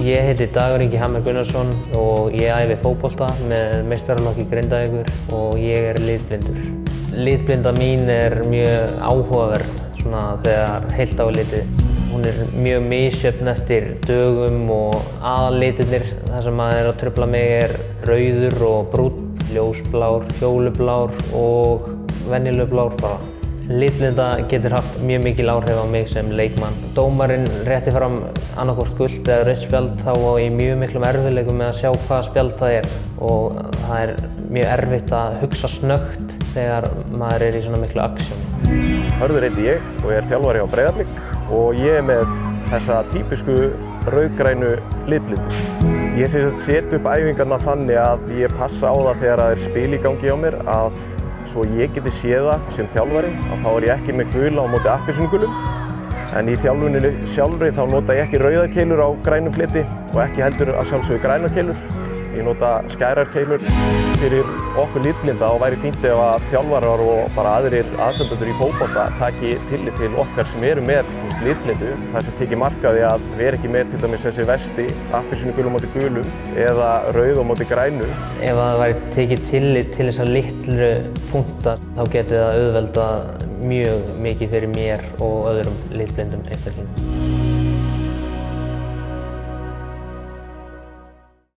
Ég heiti Dagur Ingi Hammer Gunnarsson og ég æfi fótbolta með meistaraflokki Grindavíkur og ég litblindur. Litblinda mín mjög áhugaverð þegar heilt á litið. Hún mjög misjöfn eftir dögum og aðallitirnir. Það sem að trufla mig rauður og brúnn, ljósblár, fjólublár og venjulegur blár bara. Litblinda getur haft mjög mikil áhrif á mig sem leikmann. Dómarinn rétti fram annaðhvort gult eða rautt spjald, þá á ég mjög miklum erfiðleikum með að sjá hvaða spjald það og það mjög erfitt að hugsa snöggt þegar maður í svona miklu aksjón. Hörður heiti ég og ég þjálfari á Breiðablik og ég með þessa típisku rauðgrænu litblindu. Ég set upp æfingarna þannig að ég passa á það þegar það spil í gangi á mér að svo ég geti séð það sem þjálfari að þá ég ekki með gula á móti appelsínugulum. En í þjálfuninni sjálfri þá nota ég ekki rauðar keilur á grænum fleti og ekki heldur að sjálfsögðu grænar keilur. Ég nota skærar keilur. Fyrir okkur litblinda þá væri fínt ef að þjálfarar og bara aðrir aðstandendur í fótbolta taki tillit til okkar sem eru með litblindu. Það sem tekið mark á því að vera ekki með til dæmis þessi vesti, appelsínugulum móti gulum eða rauð móti grænu. Ef það væri tekið tillit til þessar litlu punkta þá geti það auðveldað mjög mikið fyrir mér og öðrum litblindum einstaklingum.